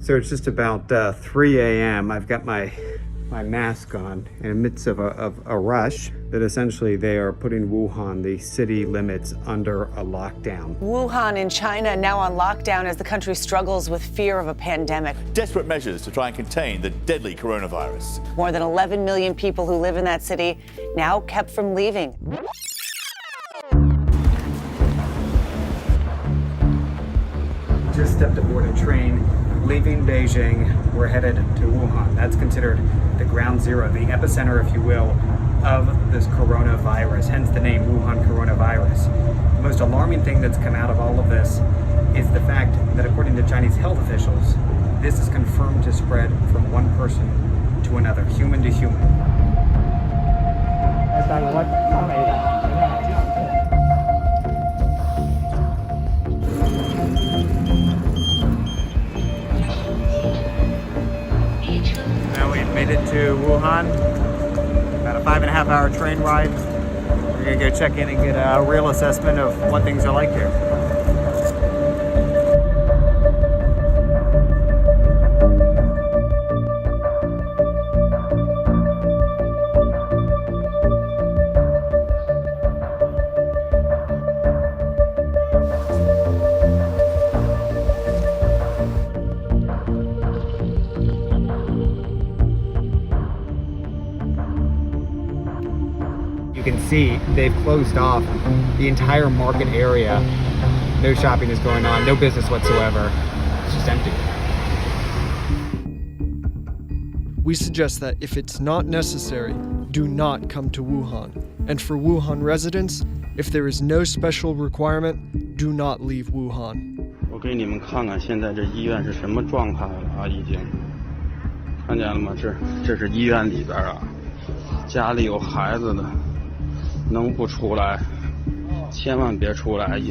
So it's just about 3 a.m. I've got my mask on in the midst of a rush that essentially they are putting Wuhan, the city limits, under a lockdown. Wuhan in China now on lockdown as the country struggles with fear of a pandemic. Desperate measures to try and contain the deadly coronavirus. More than 11 million people who live in that city now kept from leaving. Just stepped aboard a train leaving Beijing. We're headed to Wuhan. That's considered the ground zero, the epicenter, if you will, of this coronavirus, hence the name Wuhan coronavirus. The most alarming thing that's come out of all of this is the fact that according to Chinese health officials, this is confirmed to spread from one person to another, human to human. Made it to Wuhan, about a 5.5-hour train ride. We're gonna go check in and get a real assessment of what things are like here. You can see they've closed off the entire market area. No shopping is going on, no business whatsoever. It's just empty. We suggest that if it's not necessary, do not come to Wuhan. And for Wuhan residents, if there is no special requirement, do not leave Wuhan. 我给你们看看现在这医院是什么状态了啊，已经看见了吗？这是医院里边啊，家里有孩子的能不出来千万别出来。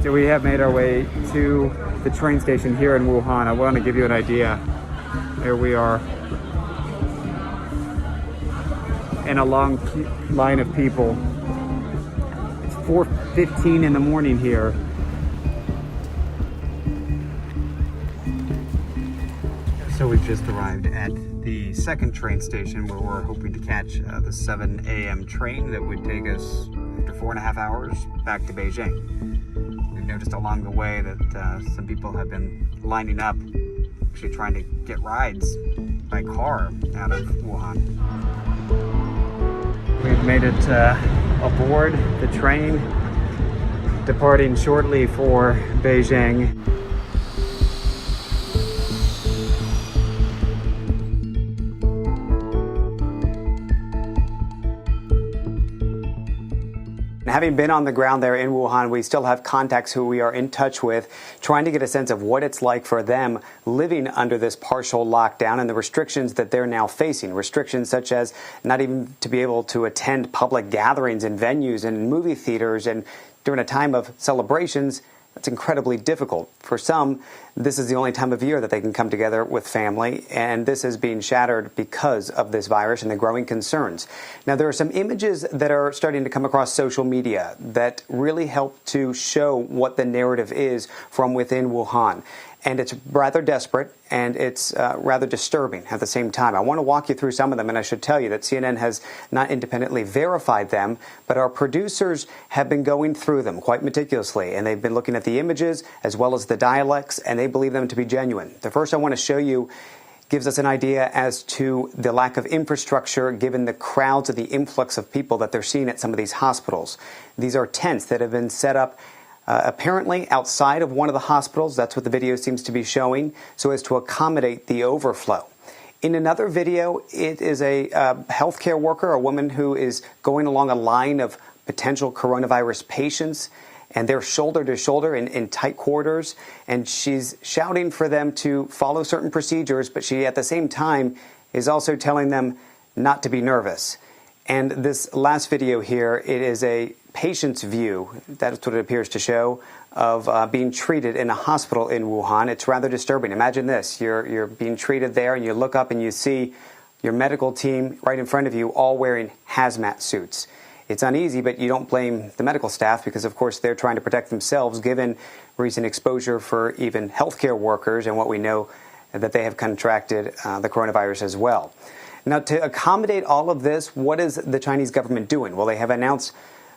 So we have made our way to the train station here in Wuhan. I want to give you an idea. Here we are in a long line of people. It's 4:15 in the morning here. So we've just arrived at the second train station where we're hoping to catch the 7 a.m. train that would take us after 4.5 hours back to Beijing. We've noticed along the way that some people have been lining up, actually trying to get rides by car out of Wuhan. We've made it aboard the train, departing shortly for Beijing. Having been on the ground there in Wuhan, we still have contacts who we are in touch with, trying to get a sense of what it's like for them living under this partial lockdown and the restrictions that they're now facing. Restrictions such as not even to be able to attend public gatherings and venues and movie theaters, and during a time of celebrations, that's incredibly difficult. For some, this is the only time of year that they can come together with family, and this is being shattered because of this virus and the growing concerns. Now, there are some images that are starting to come across social media that really help to show what the narrative is from within Wuhan. And it's rather desperate, and it's rather disturbing at the same time. I want to walk you through some of them, and I should tell you that CNN has not independently verified them, but our producers have been going through them quite meticulously, and they've been looking at the images as well as the dialects, and they believe them to be genuine. The first I want to show you gives us an idea as to the lack of infrastructure given the crowds and the influx of people that they're seeing at some of these hospitals. These are tents that have been set up apparently outside of one of the hospitals. That's what the video seems to be showing, so as to accommodate the overflow. In another video, it is a healthcare worker, a woman who is going along a line of potential coronavirus patients, and they're shoulder to shoulder in tight quarters, and she's shouting for them to follow certain procedures, but she at the same time is also telling them not to be nervous. And this last video here, it is a patient's view, that's what it appears to show, of being treated in a hospital in Wuhan. It's rather disturbing. Imagine this, you're being treated there, and you look up and you see your medical team right in front of you all wearing hazmat suits. It's uneasy, but you don't blame the medical staff because, of course, they're trying to protect themselves given recent exposure for even healthcare workers and what we know that they have contracted the coronavirus as well. Now, to accommodate all of this, what is the Chinese government doing? Well, they have announced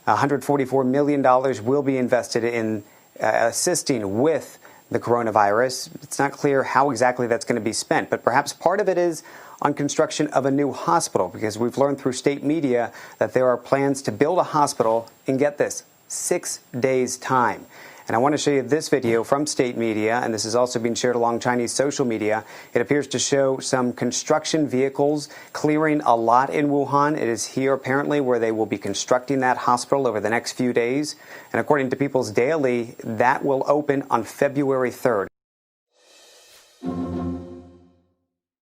$144 million will be invested in assisting with the coronavirus. It's not clear how exactly that's going to be spent, but perhaps part of it is on construction of a new hospital, because we've learned through state media that there are plans to build a hospital in, get this, 6 days' time. And I want to show you this video from state media, and this is also being shared along Chinese social media. It appears to show some construction vehicles clearing a lot in Wuhan. It is here apparently where they will be constructing that hospital over the next few days. And according to People's Daily, that will open on February 3rd.